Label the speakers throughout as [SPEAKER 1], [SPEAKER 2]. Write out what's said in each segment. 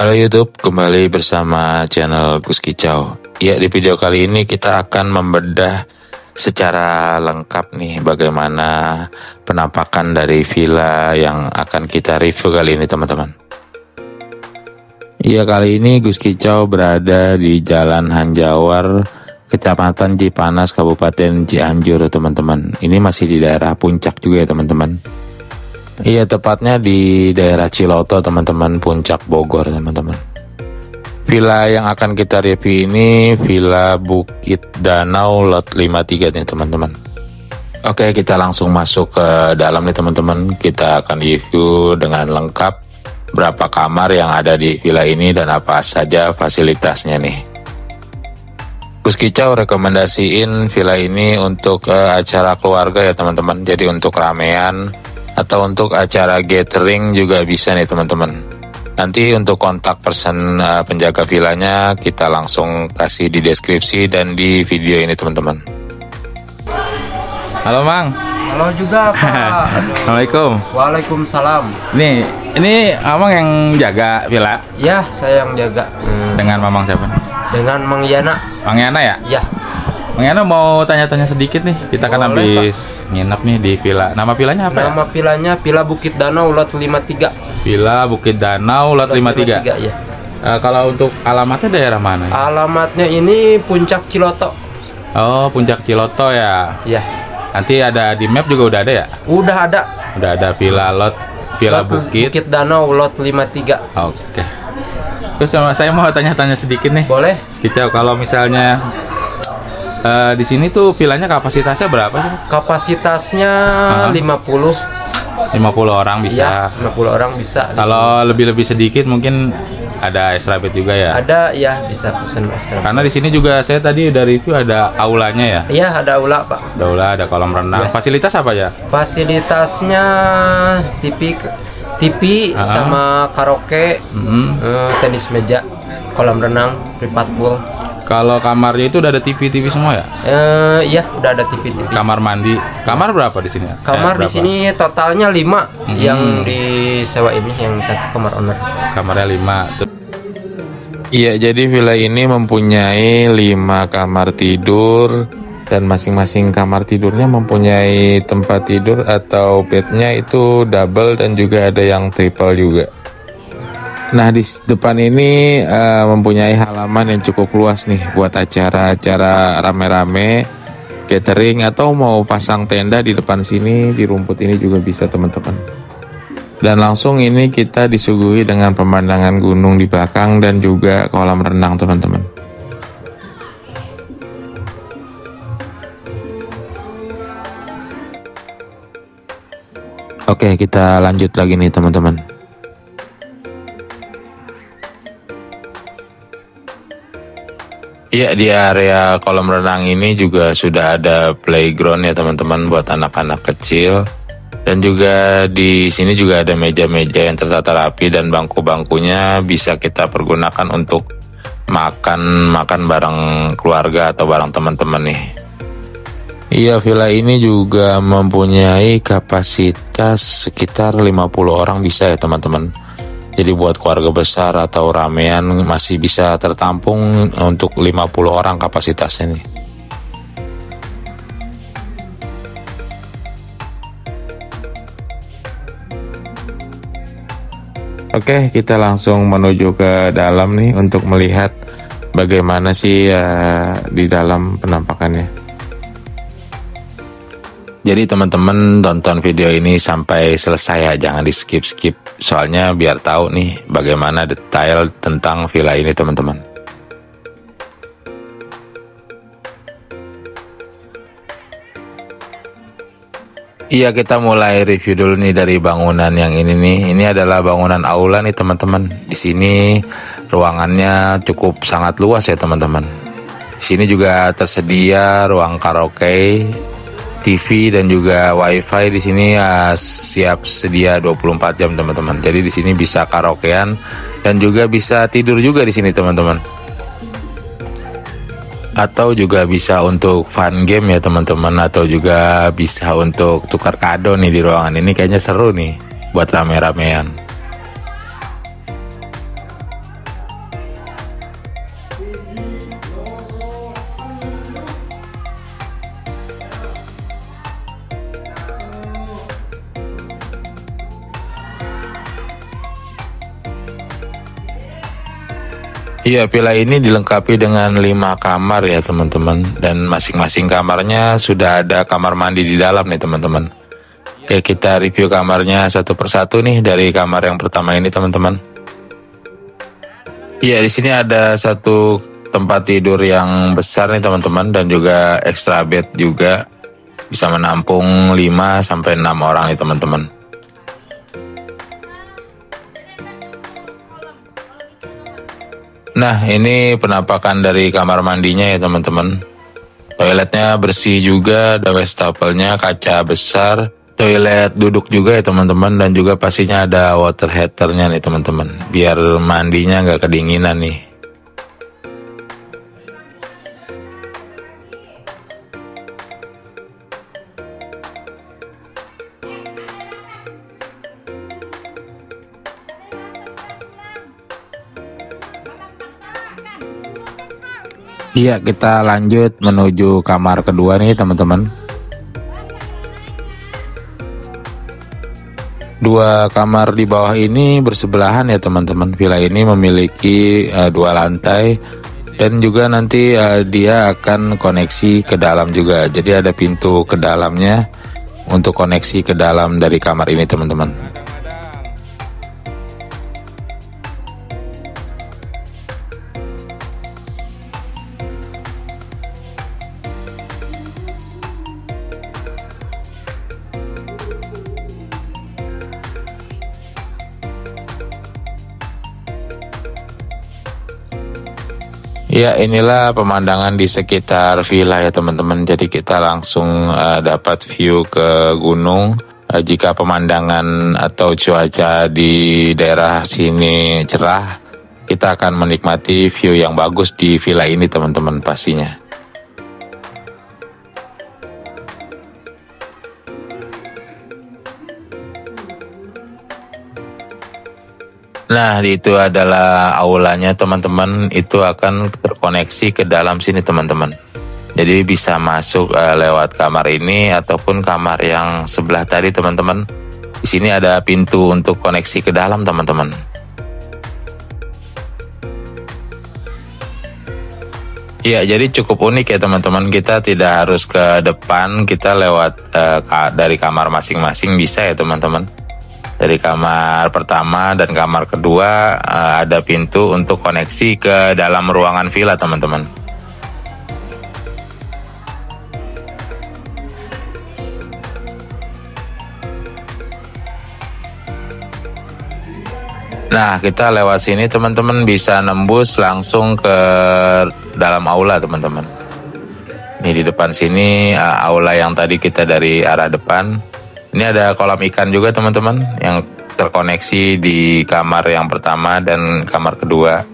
[SPEAKER 1] Halo YouTube, kembali bersama channel Gus Kicau. Ya, di video kali ini kita akan membedah secara lengkap nih bagaimana penampakan dari villa yang akan kita review kali ini teman-teman. Ya, kali ini Gus Kicau berada di Jalan Hanjawar, Kecamatan Cipanas, Kabupaten Cianjur teman-teman. Ini masih di daerah Puncak juga ya teman-teman. Iya, tepatnya di daerah Ciloto teman-teman, Puncak Bogor teman-teman. Villa yang akan kita review ini Villa Bukit Danau Lot 53 nih teman-teman. Oke, kita langsung masuk ke dalam nih teman-teman. Kita akan review dengan lengkap berapa kamar yang ada di villa ini dan apa saja fasilitasnya nih. Gus Kicau rekomendasiin villa ini untuk acara keluarga ya teman-teman. Jadi untuk ramean atau untuk acara gathering juga bisa nih teman-teman. Nanti untuk kontak person penjaga villanya kita langsung kasih di deskripsi dan di video ini teman-teman. Halo Mang.
[SPEAKER 2] Halo juga Pak.
[SPEAKER 1] Assalamualaikum.
[SPEAKER 2] Waalaikumsalam.
[SPEAKER 1] Ini Amang yang jaga villa?
[SPEAKER 2] Ya, saya yang jaga.
[SPEAKER 1] Dengan Mamang siapa?
[SPEAKER 2] Dengan Mang Yana.
[SPEAKER 1] Mang Yana ya?
[SPEAKER 2] Ya.
[SPEAKER 1] Mang Yana mau tanya-tanya sedikit nih. Kita kan
[SPEAKER 2] Boleh,
[SPEAKER 1] habis nginep nih di villa. Nama villanya apa
[SPEAKER 2] Nama villanya Villa Bukit Danau Lot 53.
[SPEAKER 1] Villa Bukit Danau Lot 53.
[SPEAKER 2] Ya.
[SPEAKER 1] Kalau untuk alamatnya daerah mana?
[SPEAKER 2] Alamatnya ini Puncak Ciloto.
[SPEAKER 1] Oh, Puncak Ciloto ya.
[SPEAKER 2] Ya.
[SPEAKER 1] Nanti ada di map juga udah ada ya?
[SPEAKER 2] Udah ada.
[SPEAKER 1] Udah ada Villa Bukit
[SPEAKER 2] Danau Lot 53.
[SPEAKER 1] Oke. Terus saya mau tanya-tanya sedikit nih.
[SPEAKER 2] Boleh.
[SPEAKER 1] Kita kalau misalnya di sini tuh villanya kapasitasnya berapa sih?
[SPEAKER 2] Kapasitasnya 50
[SPEAKER 1] orang bisa.
[SPEAKER 2] Ya, 50 orang bisa.
[SPEAKER 1] Kalau lebih sedikit mungkin ada extra bed juga ya?
[SPEAKER 2] Ada ya, bisa pesen extra.
[SPEAKER 1] Karena di sini juga saya tadi udah review ada aulanya ya?
[SPEAKER 2] Iya, ada aula Pak.
[SPEAKER 1] Ada aula, ada kolam renang.
[SPEAKER 2] Ya.
[SPEAKER 1] Fasilitas apa ya?
[SPEAKER 2] Fasilitasnya TV sama karaoke, tenis meja, kolam renang, private pool.
[SPEAKER 1] Kalau kamarnya itu udah ada TV semua ya?
[SPEAKER 2] Iya, udah ada TV.
[SPEAKER 1] Kamar mandi. Kamar berapa di sini?
[SPEAKER 2] Kamar di sini totalnya 5 yang disewa ini, yang satu kamar owner.
[SPEAKER 1] Kamarnya 5. Iya, jadi villa ini mempunyai 5 kamar tidur dan masing-masing kamar tidurnya mempunyai tempat tidur atau bednya itu double dan juga ada yang triple juga. Nah, di depan ini mempunyai halaman yang cukup luas nih buat acara-acara rame-rame, catering atau mau pasang tenda di depan sini, di rumput ini juga bisa teman-teman. Dan langsung ini kita disuguhi dengan pemandangan gunung di belakang dan juga kolam renang teman-teman. Oke, kita lanjut lagi nih teman-teman. Iya, di area kolam renang ini juga sudah ada playground ya teman-teman buat anak-anak kecil. Dan juga di sini juga ada meja-meja yang tertata rapi dan bangku-bangkunya bisa kita pergunakan untuk makan bareng keluarga atau bareng teman-teman nih. Iya, villa ini juga mempunyai kapasitas sekitar 50 orang bisa ya teman-teman. Jadi buat keluarga besar atau ramean masih bisa tertampung untuk 50 orang kapasitasnya nih. Oke, kita langsung menuju ke dalam nih untuk melihat bagaimana sih di dalam penampakannya. Jadi teman-teman tonton video ini sampai selesai ya, jangan di skip-skip. Soalnya biar tahu nih bagaimana detail tentang villa ini teman-teman. Iya, kita mulai review dulu nih dari bangunan yang ini nih. Ini adalah bangunan aula nih teman-teman. Di sini ruangannya cukup sangat luas ya teman-teman. Di sini juga tersedia ruang karaoke, TV dan juga WiFi. Di sini siap sedia 24 jam teman-teman. Jadi di sini bisa karaokean dan juga bisa tidur juga di sini teman-teman. Atau juga bisa untuk fun game ya teman-teman, atau juga bisa untuk tukar kado nih di ruangan ini. Kayaknya seru nih buat rame-ramean. Iya, villa ini dilengkapi dengan 5 kamar ya teman-teman. Dan masing-masing kamarnya sudah ada kamar mandi di dalam nih teman-teman. Oke, kita review kamarnya satu persatu nih dari kamar yang pertama ini teman-teman. Iya, di sini ada satu tempat tidur yang besar nih teman-teman. Dan juga extra bed juga. Bisa menampung 5-6 orang nih teman-teman. Nah, ini penampakan dari kamar mandinya ya teman-teman. Toiletnya bersih juga, ada wastafelnya, kaca besar. Toilet duduk juga ya teman-teman, dan juga pastinya ada water heaternya nih teman-teman. Biar mandinya nggak kedinginan nih. Iya, kita lanjut menuju kamar kedua nih teman-teman. Dua kamar di bawah ini bersebelahan ya teman-teman. Villa ini memiliki 2 lantai dan juga nanti dia akan koneksi ke dalam juga. Jadi ada pintu ke dalamnya untuk koneksi ke dalam dari kamar ini teman-teman. Ya, inilah pemandangan di sekitar villa ya teman-teman. Jadi kita langsung dapat view ke gunung. Jika pemandangan atau cuaca di daerah sini cerah, kita akan menikmati view yang bagus di villa ini teman-teman pastinya. Nah, itu adalah aulanya teman-teman. Itu akan terkoneksi ke dalam sini teman-teman. Jadi bisa masuk lewat kamar ini ataupun kamar yang sebelah tadi teman-teman. Di sini ada pintu untuk koneksi ke dalam teman-teman. Iya, jadi cukup unik ya teman-teman. Kita tidak harus ke depan, kita lewat dari kamar masing-masing bisa ya teman-teman. Dari kamar pertama dan kamar kedua ada pintu untuk koneksi ke dalam ruangan villa teman-teman. Nah, kita lewat sini teman-teman bisa nembus langsung ke dalam aula teman-teman. Ini di depan sini aula yang tadi kita dari arah depan. Ini ada kolam ikan juga teman-teman yang terkoneksi di kamar yang pertama dan kamar kedua.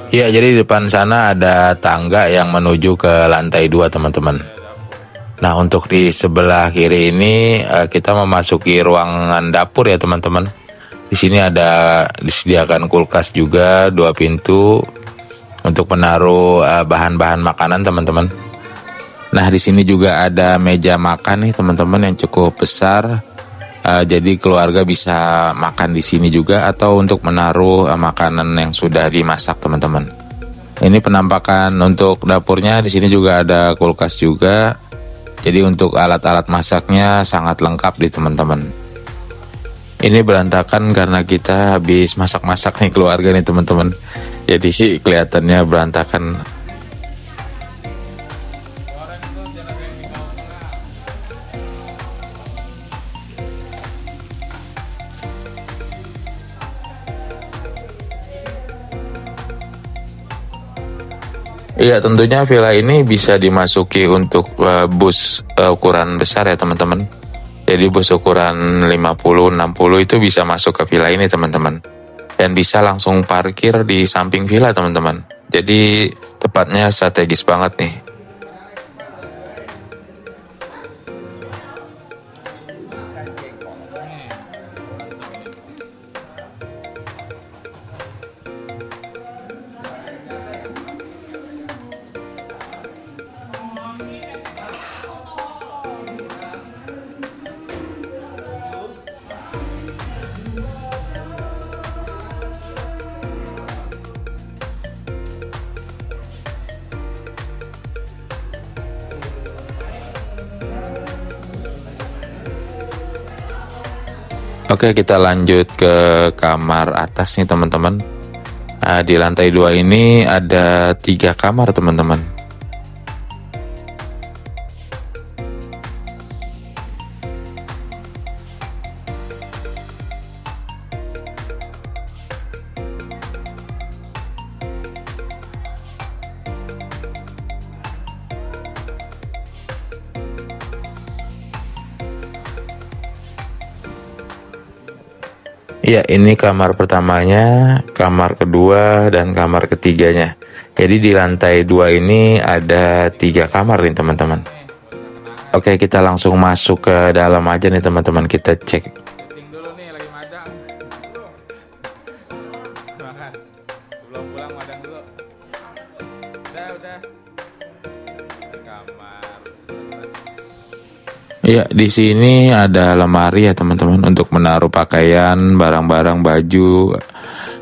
[SPEAKER 1] Ya, jadi di depan sana ada tangga yang menuju ke lantai 2 teman-teman. Nah, untuk di sebelah kiri ini kita memasuki ruangan dapur ya teman-teman. Di sini ada disediakan kulkas juga, 2 pintu untuk menaruh bahan-bahan makanan teman-teman. Nah, di sini juga ada meja makan nih teman-teman yang cukup besar. Jadi keluarga bisa makan di sini juga atau untuk menaruh makanan yang sudah dimasak teman-teman. Ini penampakan untuk dapurnya. Di sini juga ada kulkas juga. Jadi untuk alat-alat masaknya sangat lengkap di teman-teman. Ini berantakan karena kita habis masak-masak nih keluarga nih teman-teman. Jadi sih kelihatannya berantakan. Iya, tentunya villa ini bisa dimasuki untuk bus ukuran besar ya teman-teman. Jadi bus ukuran 50-60 itu bisa masuk ke villa ini teman-teman. Dan bisa langsung parkir di samping villa teman-teman. Jadi tepatnya strategis banget nih. Oke, kita lanjut ke kamar atas nih teman-teman. Di lantai 2 ini ada 3 kamar teman-teman. Ya, ini kamar pertamanya, kamar kedua, dan kamar ketiganya. Jadi di lantai 2 ini ada 3 kamar nih teman-teman. Oke, kita langsung masuk ke dalam aja nih teman-teman, kita cek.
[SPEAKER 3] Dulu nih lagi madang. Makan. Belum pulang madang dulu. Udah. Kamar.
[SPEAKER 1] Ya, di sini ada lemari ya teman-teman untuk menaruh pakaian, barang-barang, baju.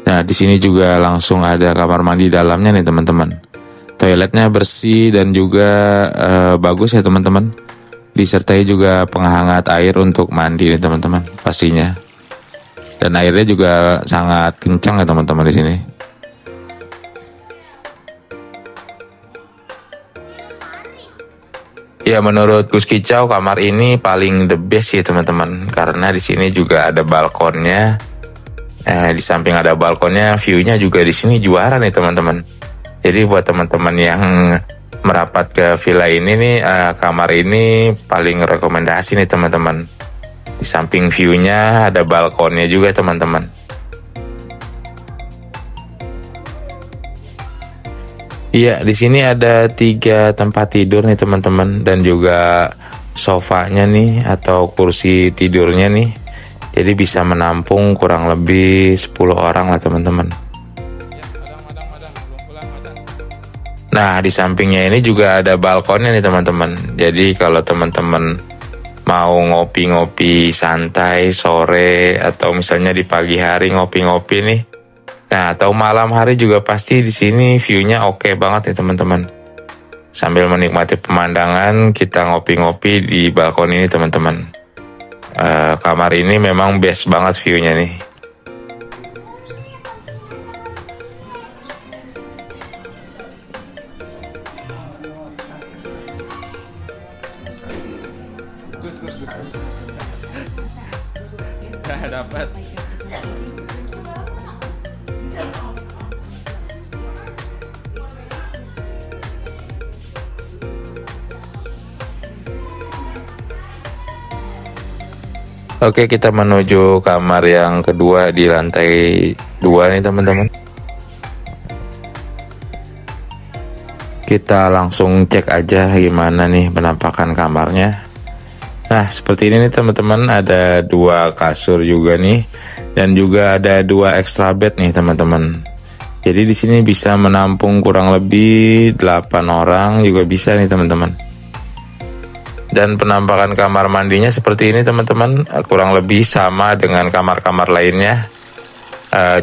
[SPEAKER 1] Nah, di sini juga langsung ada kamar mandi dalamnya nih teman-teman. Toiletnya bersih dan juga bagus ya teman-teman. Disertai juga penghangat air untuk mandi nih teman-teman, pastinya. Dan airnya juga sangat kencang ya teman-teman di sini. Ya, menurut Gus Kicau kamar ini paling the best sih teman-teman, karena di sini juga ada balkonnya. Di samping ada balkonnya, view-nya juga di sini juara nih teman-teman. Jadi buat teman-teman yang merapat ke villa ini nih, kamar ini paling rekomendasi nih teman-teman. Di samping view-nya ada balkonnya juga teman-teman. Iya, di sini ada 3 tempat tidur nih teman-teman, dan juga sofanya nih atau kursi tidurnya nih. Jadi bisa menampung kurang lebih 10 orang lah teman-teman. Nah, di sampingnya ini juga ada balkonnya nih teman-teman. Jadi kalau teman-teman mau ngopi-ngopi santai sore, atau misalnya di pagi hari ngopi-ngopi nih, nah, atau malam hari juga pasti di sini view-nya oke banget ya teman-teman. Sambil menikmati pemandangan, kita ngopi-ngopi di balkon ini teman-teman. Kamar ini memang best banget view-nya nih.
[SPEAKER 3] Dapat.
[SPEAKER 1] Oke, kita menuju kamar yang kedua di lantai 2 nih teman-teman. Kita langsung cek aja gimana nih penampakan kamarnya. Nah, seperti ini nih teman-teman, ada 2 kasur juga nih, dan juga ada 2 extra bed nih teman-teman. Jadi di sini bisa menampung kurang lebih 8 orang juga bisa nih teman-teman. Dan penampakan kamar mandinya seperti ini teman-teman, kurang lebih sama dengan kamar-kamar lainnya.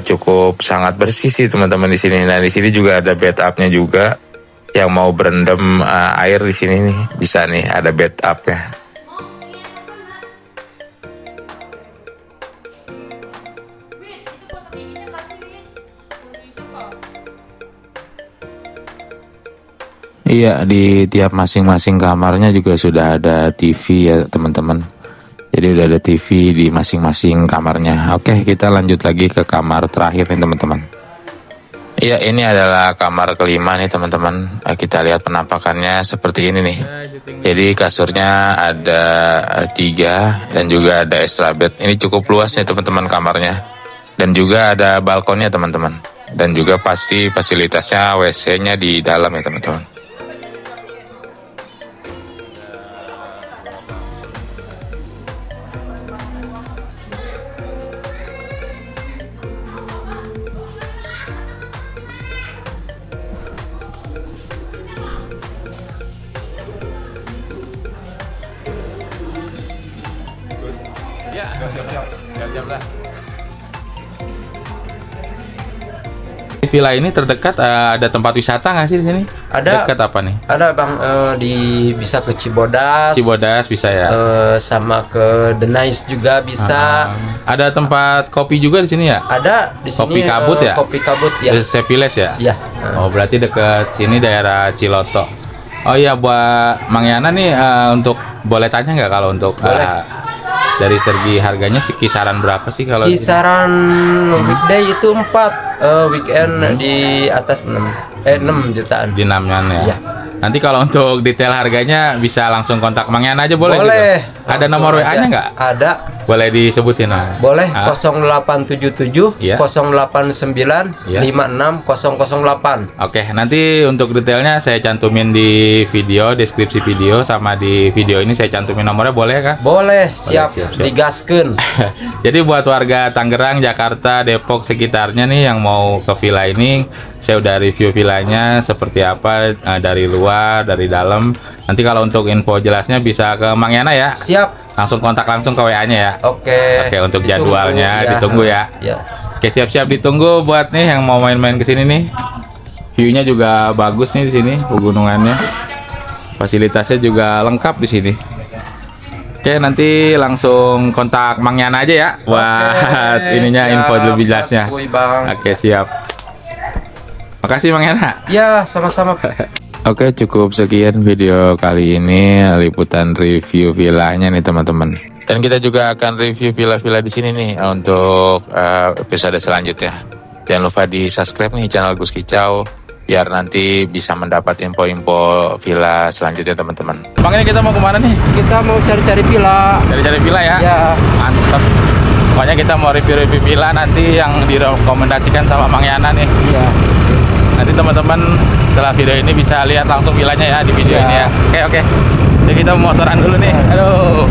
[SPEAKER 1] Cukup sangat bersih sih teman-teman di sini. Nah, di sini juga ada bathtubnya juga. Yang mau berendam air di sini nih bisa nih, ada bathtubnya. Iya, di tiap masing-masing kamarnya juga sudah ada TV ya teman-teman. Jadi udah ada TV di masing-masing kamarnya. Oke, kita lanjut lagi ke kamar terakhir nih teman-teman. Iya, ini adalah kamar kelima nih teman-teman. Kita lihat penampakannya seperti ini nih. Jadi kasurnya ada 3 dan juga ada extra bed. Ini cukup luas nih teman-teman kamarnya. Dan juga ada balkonnya teman-teman. Dan juga pasti fasilitasnya WC-nya di dalam ya teman-teman.
[SPEAKER 3] Ya, siap lah.
[SPEAKER 2] Villa ini terdekat ada tempat wisata nggak sih di sini? Ada.
[SPEAKER 3] Dekat apa nih?
[SPEAKER 2] Ada Bang, bisa ke Cibodas.
[SPEAKER 3] Cibodas bisa ya.
[SPEAKER 2] Sama ke Denais juga bisa.
[SPEAKER 3] Ada tempat kopi juga di sini ya?
[SPEAKER 2] Ada di sini.
[SPEAKER 3] Kopi Kabut ya?
[SPEAKER 2] Kopi Kabut ya.
[SPEAKER 3] Sepiles ya?
[SPEAKER 2] Iya.
[SPEAKER 3] Oh berarti deket sini daerah Ciloto. Oh iya, buat Mang Yana nih untuk boleh tanya nggak kalau untuk dari segi harganya sih kisaran berapa sih kalau
[SPEAKER 2] kisaran weekday itu 4, weekend di atas 6 jutaan.
[SPEAKER 3] di Namyan ya?
[SPEAKER 2] Iya.
[SPEAKER 3] Nanti kalau untuk detail harganya bisa langsung kontak Mang Yana aja boleh?
[SPEAKER 2] Boleh.
[SPEAKER 3] Gitu? Ada nomor WA-nya nggak?
[SPEAKER 2] Ada.
[SPEAKER 3] Boleh disebutin?
[SPEAKER 2] Boleh. 0877
[SPEAKER 3] Iya.
[SPEAKER 2] 089
[SPEAKER 3] Iya.
[SPEAKER 2] 56008.
[SPEAKER 3] Oke, nanti untuk detailnya saya cantumin di video, deskripsi video, sama di video ini saya cantumin nomornya, boleh kan?
[SPEAKER 2] Boleh, siap.
[SPEAKER 3] siap.
[SPEAKER 2] Digaskeun.
[SPEAKER 3] Jadi buat warga Tangerang, Jakarta, Depok sekitarnya nih yang mau ke villa ini, saya udah review villanya seperti apa dari luar, dari dalam. Nanti kalau untuk info jelasnya bisa ke Mang Yana ya.
[SPEAKER 2] Siap.
[SPEAKER 3] Langsung kontak langsung ke WA-nya ya.
[SPEAKER 2] Oke.
[SPEAKER 3] Oke, untuk jadwalnya ditunggu ya.
[SPEAKER 2] Ya.
[SPEAKER 3] Oke, siap-siap ditunggu buat nih yang mau main-main ke sini nih. View-nya juga bagus nih di sini, pegunungannya. Fasilitasnya juga lengkap di sini. Oke, nanti langsung kontak Mang Yana aja ya buat ininya,
[SPEAKER 2] siap,
[SPEAKER 3] info lebih jelasnya.
[SPEAKER 2] Mas Boy, Bang.
[SPEAKER 3] Oke, siap. Makasih Mang Yana.
[SPEAKER 2] Ya, sama-sama.
[SPEAKER 1] Oke, cukup sekian video kali ini liputan review villanya nih teman-teman. Dan kita juga akan review villa-villa di sini nih untuk episode selanjutnya. Jangan lupa di subscribe nih channel Gus Kicau biar nanti bisa mendapat info-info villa selanjutnya teman-teman.
[SPEAKER 3] Bang, ini kita mau kemana nih?
[SPEAKER 2] Kita mau cari-cari villa.
[SPEAKER 3] Cari-cari villa ya?
[SPEAKER 2] Ya.
[SPEAKER 3] Mantap. Pokoknya kita mau review-review villa nanti yang direkomendasikan sama Mang Yana nih.
[SPEAKER 2] Iya.
[SPEAKER 3] Nanti teman-teman setelah video ini bisa lihat langsung villanya ya di video
[SPEAKER 2] Ya.
[SPEAKER 3] ini ya. Oke. Jadi kita motoran dulu nih. Aduh.